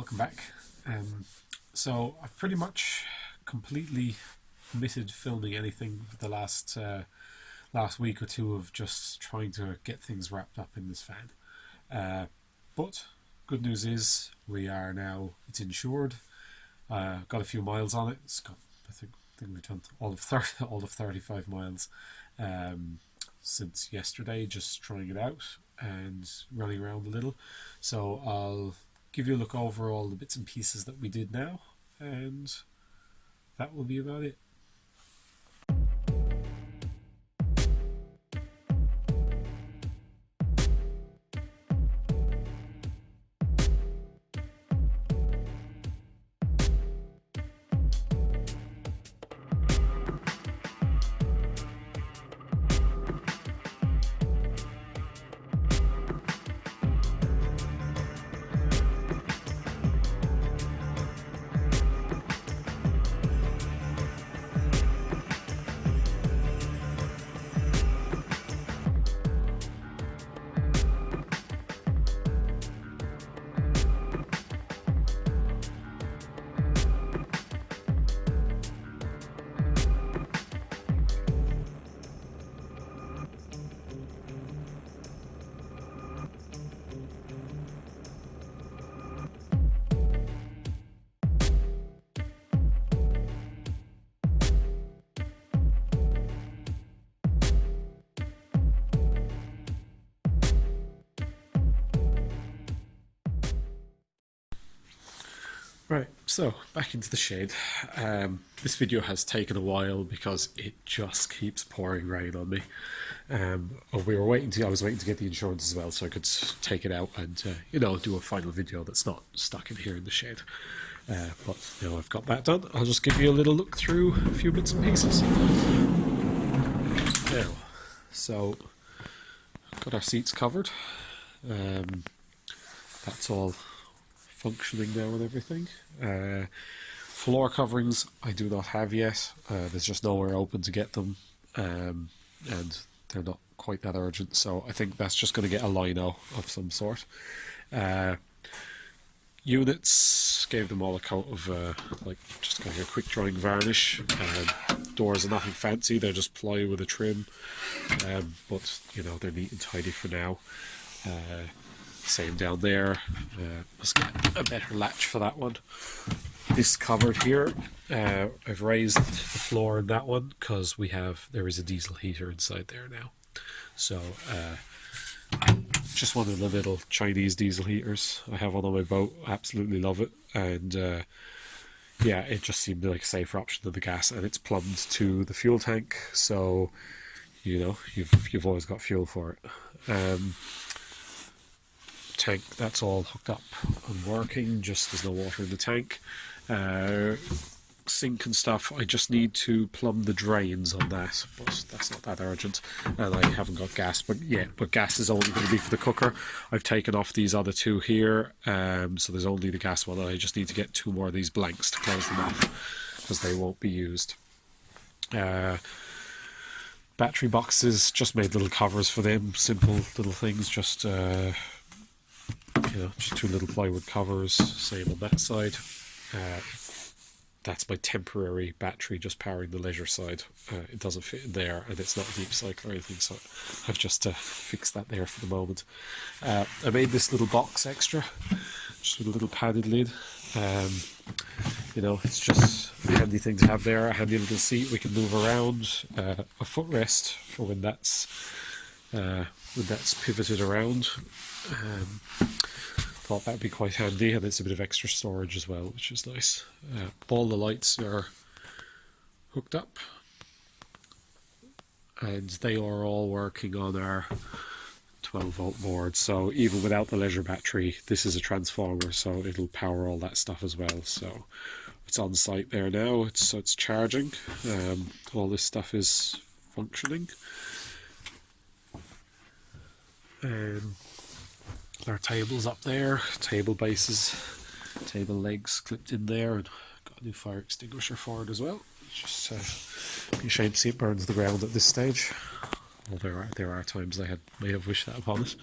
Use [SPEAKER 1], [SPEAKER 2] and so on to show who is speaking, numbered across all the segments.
[SPEAKER 1] welcome back. So I've pretty much completely omitted filming anything for the last week or two of just trying to get things wrapped up in this van. But good news is it's insured. Got a few miles on it. It's got, I think we've done all of 35 miles since yesterday, just trying it out and running around a little. So I'll give you a look over all the bits and pieces that we did now, and that will be about it. Right, so back into the shed. This video has taken a while because it just keeps pouring rain on me. I was waiting to get the insurance as well, so I could take it out and do a final video that's not stuck in here in the shed. But now I've got that done, I'll just give you a little look through a few bits and pieces. Now, so got our seats covered. That's all functioning now and everything. Floor coverings I do not have yet. There's just nowhere open to get them, and they're not quite that urgent, so I think that's just going to get a lino of some sort. Units, gave them all a coat of just kind of a quick drying varnish. Doors are nothing fancy, they're just ply with a trim, but they're neat and tidy for now. Same down there. Let's get a better latch for that one. This covered here, I've raised the floor in that one because there is a diesel heater inside there now. So just one of the little Chinese diesel heaters I have on my boat. I absolutely love it, and yeah, it just seemed like a safer option than the gas, and it's plumbed to the fuel tank, so you've always got fuel for it. Tank, that's all hooked up and working, just there's no water in the tank. Sink and stuff, I just need to plumb the drains on that, but that's not that urgent, and I haven't got gas but gas is only going to be for the cooker. I've taken off these other two here, so there's only the gas one, and I just need to get two more of these blanks to close them off because they won't be used. Battery boxes, just made little covers for them, simple little things, just two little plywood covers, same on that side. That's my temporary battery just powering the leisure side. It doesn't fit in there, and it's not a deep cycle or anything, so I've just fixed that there for the moment. I made this little box extra, just with a little padded lid. It's just a handy thing to have there, a handy little seat we can move around, a footrest for when that's pivoted around. Thought that'd be quite handy, and it's a bit of extra storage as well, which is nice. All the lights are hooked up, and they are all working on our 12-volt board, so even without the leisure battery, this is a transformer, so it'll power all that stuff as well. So it's on site there now, it's charging. All this stuff is functioning. Our tables up there, table bases, table legs clipped in there, and got a new fire extinguisher for it as well. It's just be a shame to see it burn to the ground at this stage. Well, there are times I may have wished that upon it.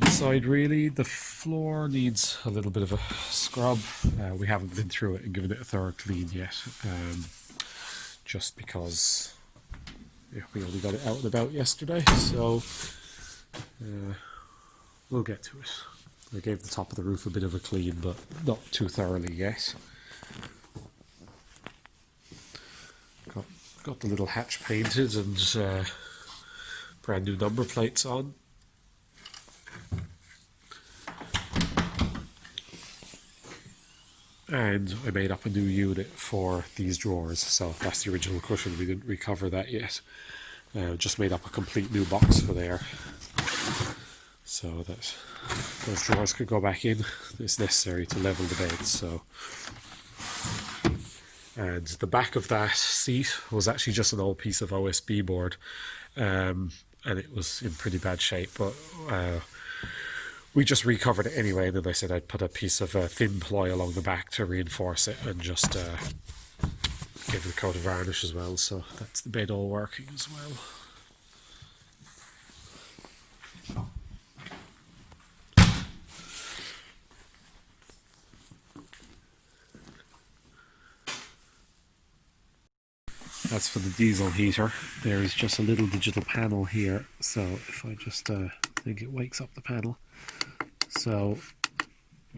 [SPEAKER 1] inside really. The floor needs a little bit of a scrub. We haven't been through it and given it a thorough clean yet, just because we only got it out and about yesterday, so we'll get to it. I gave the top of the roof a bit of a clean, but not too thoroughly yet. Got the little hatch painted and brand new number plates on. And I made up a new unit for these drawers, so that's the original cushion. We didn't recover that yet. Just made up a complete new box for there, so that those drawers could go back in. It's necessary to level the bed. So, and the back of that seat was actually just an old piece of OSB board, and it was in pretty bad shape, but we just recovered it anyway, and then I said I'd put a piece of thin ply along the back to reinforce it, and just give it a coat of varnish as well, so that's the bed all working as well. That's for the diesel heater. There is just a little digital panel here, so if I just think it wakes up the panel. So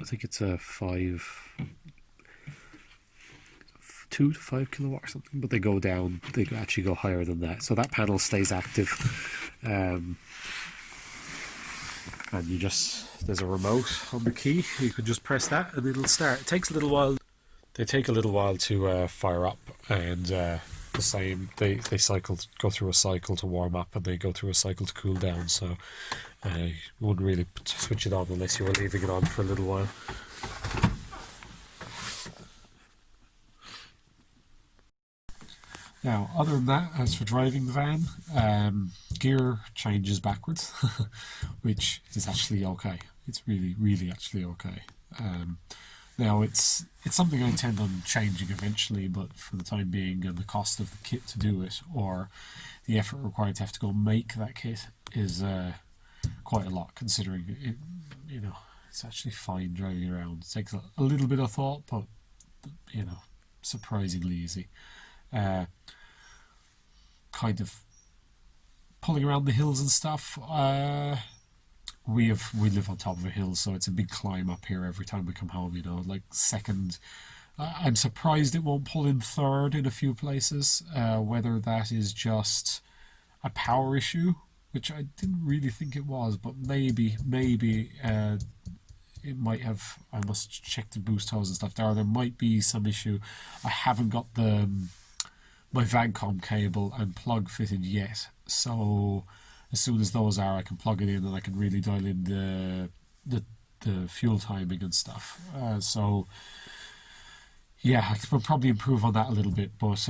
[SPEAKER 1] I think it's a 2 to 5 kilowatt or something, but they go down, they actually go higher than that. So that panel stays active, and you just, there's a remote on the key, you can just press that and it'll start. It takes a little while. They take a little while to fire up, and the same, they go through a cycle to warm up, and they go through a cycle to cool down, so you wouldn't really switch it on unless you were leaving it on for a little while. Now, other than that, as for driving the van, gear changes backwards, which is actually okay. It's really actually okay. Now, it's something I intend on changing eventually, but for the time being, and the cost of the kit to do it, or the effort required to have to go make that kit, is quite a lot, considering it, it's actually fine driving around. It takes a little bit of thought, but surprisingly easy. Kind of pulling around the hills and stuff. We live on top of a hill, so it's a big climb up here every time we come home. Like second. I'm surprised it won't pull in third in a few places. Whether that is just a power issue, which I didn't really think it was, but maybe it might have. I must check the boost hose and stuff there might be some issue. I haven't got my Vancom cable and plug fitted yet, so as soon as those are, I can plug it in and I can really dial in the fuel timing and stuff. So yeah, I could probably improve on that a little bit, but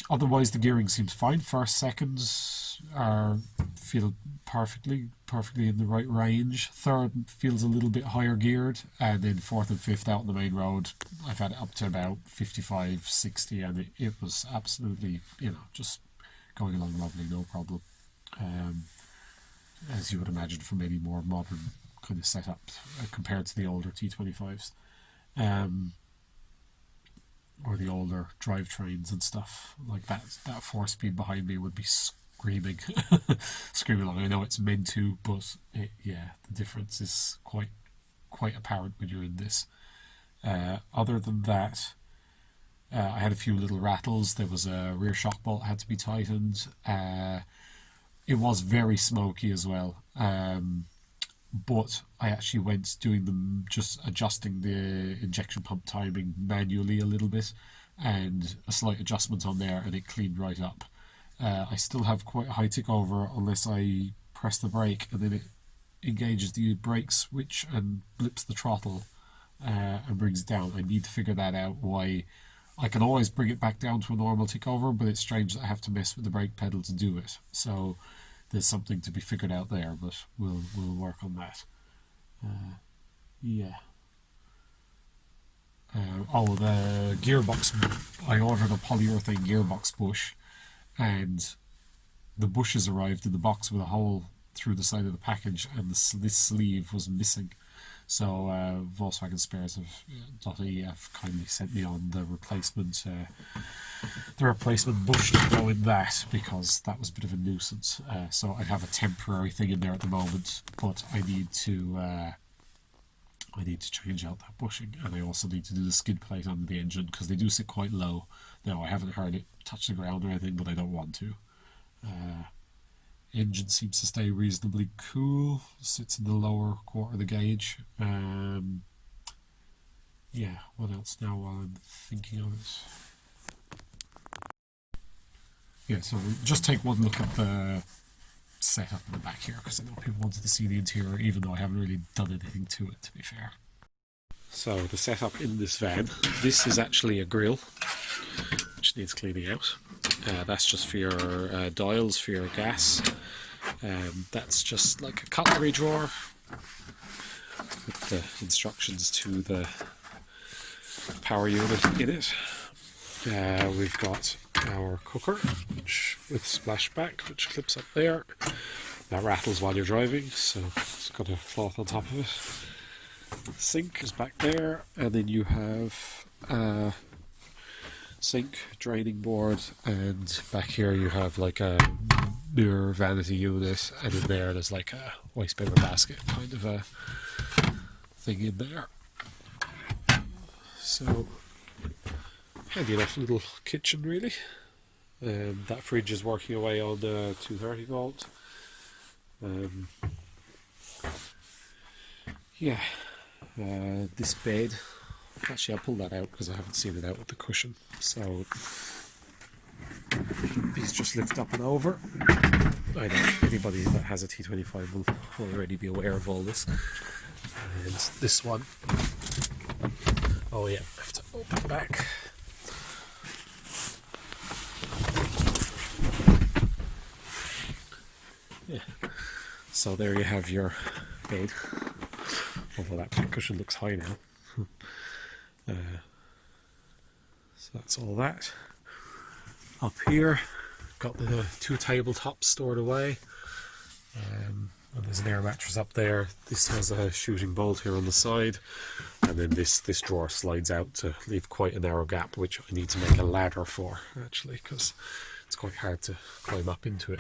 [SPEAKER 1] otherwise the gearing seems fine. First, seconds feel perfectly in the right range. Third feels a little bit higher geared, and then fourth and fifth out on the main road, I've had it up to about 55, 60, and it was absolutely, just going along lovely, no problem. As you would imagine from any more modern kind of setup compared to the older T25s. Or the older drivetrains and stuff like that. That 4-speed behind me would be screaming along. I know it's meant to, but the difference is quite apparent when you're in this. Other than that, I had a few little rattles. There was a rear shock bolt that had to be tightened. It was very smoky as well. But I actually went doing them, just adjusting the injection pump timing manually a little bit, and a slight adjustment on there, and it cleaned right up. I still have quite a high tick over unless I press the brake, and then it engages the brake switch and blips the throttle and brings it down. I need to figure that out, why. I can always bring it back down to a normal tick over, but it's strange that I have to mess with the brake pedal to do it. So there's something to be figured out there, but we'll work on that. The gearbox. I ordered a polyurethane gearbox bush, and the bush has arrived in the box with a hole through the side of the package, and this sleeve was missing. So Volkswagen Spares of .ef kindly sent me on the replacement bush to go in that, because that was a bit of a nuisance. So I have a temporary thing in there at the moment, but I need to change out that bushing, and I also need to do the skid plate on the engine, because they do sit quite low. Now, I haven't heard it touch the ground or anything, but I don't want to. Engine seems to stay reasonably cool, sits in the lower quarter of the gauge. Yeah, what else now while I'm thinking of it? Yeah, so we'll just take one look at the setup in the back here, because I know people wanted to see the interior, even though I haven't really done anything to it, to be fair. So the setup in this van, this is actually a grille, which needs cleaning out. That's just for your dials, for your gas. That's just like a cutlery drawer with the instructions to the power unit in it. We've got our cooker, which with splashback, which clips up there. That rattles while you're driving, so it's got a cloth on top of it. Sink is back there, and then you have sink, draining board, and back here you have like a mirror vanity unit, and in there's like a waste paper basket kind of a thing in there. So handy enough little kitchen, really. That fridge is working away on 230 volt. Yeah, this bed, actually I'll pull that out because I haven't seen it out with the cushion. So these just lift up and over. I know anybody that has a T25 will already be aware of all this. And this one, oh yeah, I have to open it back. Yeah, so there you have your bed, although that cushion looks high now. So that's all that. Up here, got the two tabletops stored away, and there's an air mattress up there. This has a shooting bolt here on the side, and then this drawer slides out to leave quite a narrow gap, which I need to make a ladder for, actually, because it's quite hard to climb up into it.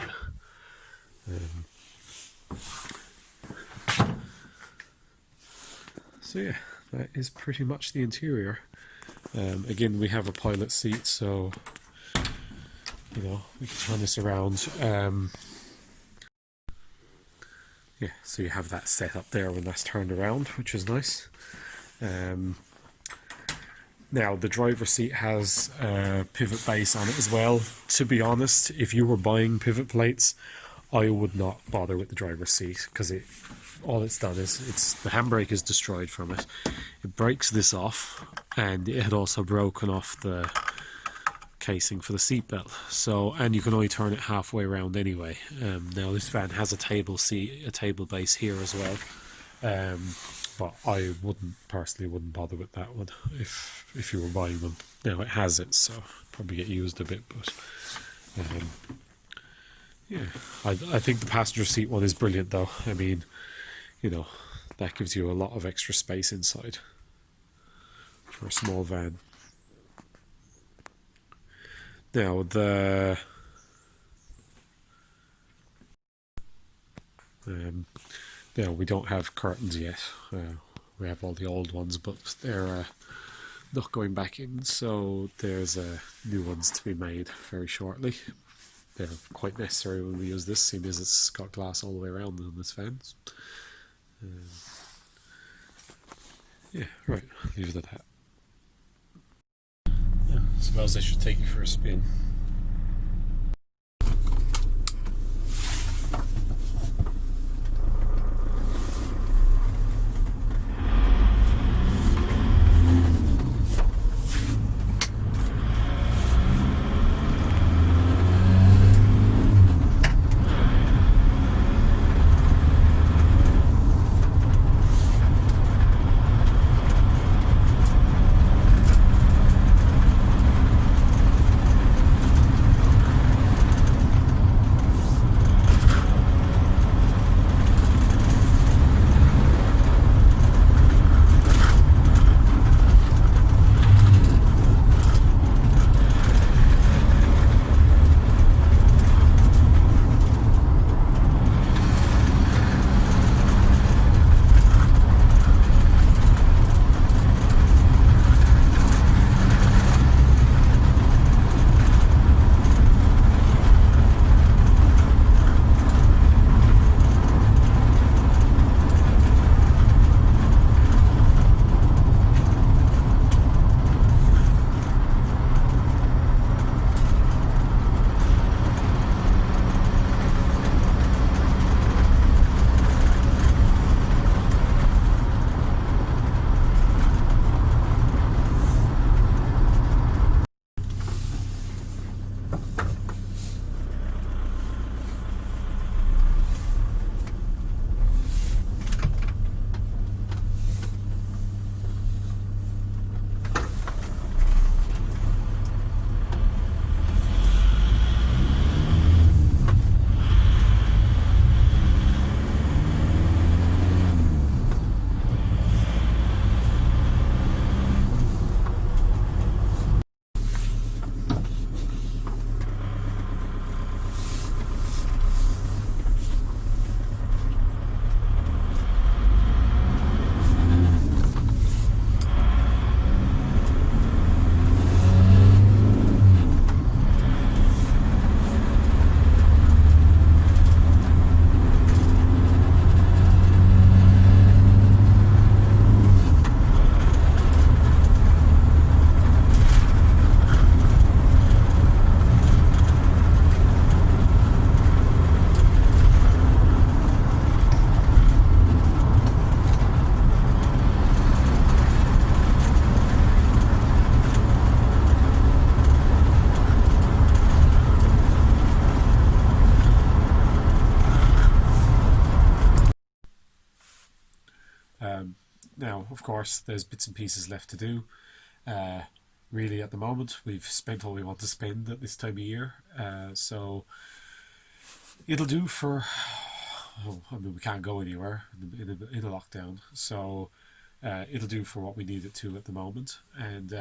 [SPEAKER 1] So yeah, that is pretty much the interior. Again, we have a pilot seat, so you know we can turn this around. Yeah, so you have that set up there when that's turned around, which is nice. Now the driver's seat has a pivot base on it as well. To be honest, if you were buying pivot plates, I would not bother with the driver's seat, because all it's done is the handbrake is destroyed from it. It breaks this off, and it had also broken off the casing for the seatbelt. So, and you can only turn it halfway around anyway. Now this van has a table base here as well, but I personally wouldn't bother with that one if you were buying them. Now it has it, so probably get used a bit, but yeah, I think the passenger seat one is brilliant though. I mean, you know, that gives you a lot of extra space inside for a small van. Now now we don't have curtains yet. We have all the old ones, but they're not going back in, so there's new ones to be made very shortly. They're quite necessary when we use this, seeing as it's got glass all the way around on this fan. Yeah, right, leave it at that. Yeah, I suppose I should take you for a spin. Now, of course, there's bits and pieces left to do. Really, at the moment, we've spent all we want to spend at this time of year. So it'll do for. Oh, I mean, we can't go anywhere in a lockdown, so it'll do for what we need it to at the moment, and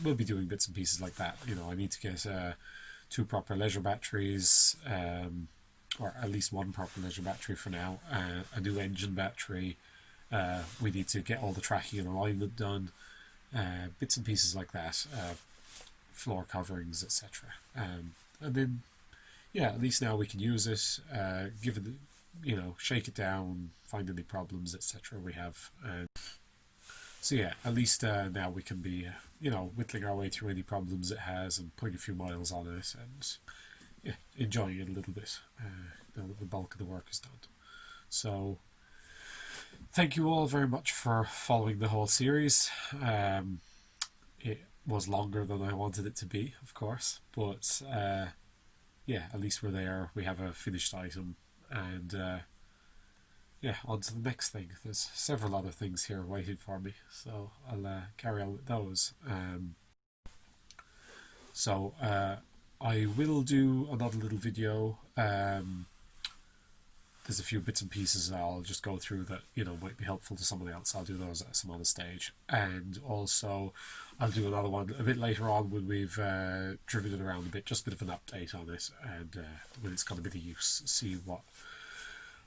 [SPEAKER 1] we'll be doing bits and pieces like that. I need to get 2 proper leisure batteries, or at least 1 proper leisure battery for now, a new engine battery. We need to get all the tracking and alignment done, bits and pieces like that, floor coverings, etc. And then, yeah, at least now we can use it, give it, shake it down, find any problems, etc. we have. So yeah, at least now we can be, whittling our way through any problems it has and putting a few miles on it and, yeah, enjoying it a little bit now that the bulk of the work is done. So thank you all very much for following the whole series. It was longer than I wanted it to be, of course, but yeah, at least we're there. We have a finished item, and yeah, on to the next thing. There's several other things here waiting for me, so I'll carry on with those. So I will do another little video. There's a few bits and pieces I'll just go through that might be helpful to someone else. I'll do those at some other stage, and also I'll do another one a bit later on when we've driven it around a bit, just a bit of an update on it, and when it's got a bit of use, see what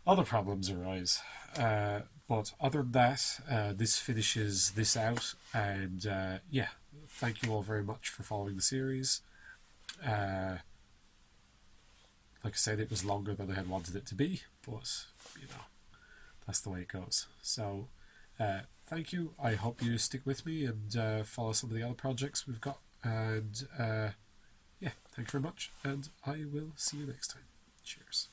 [SPEAKER 1] other problems arise. But other than that, this finishes this out, and yeah, thank you all very much for following the series. Like I said, it was longer than I had wanted it to be, but that's the way it goes. So thank you. I hope you stick with me and follow some of the other projects we've got, and yeah, thank you very much, and I will see you next time. Cheers.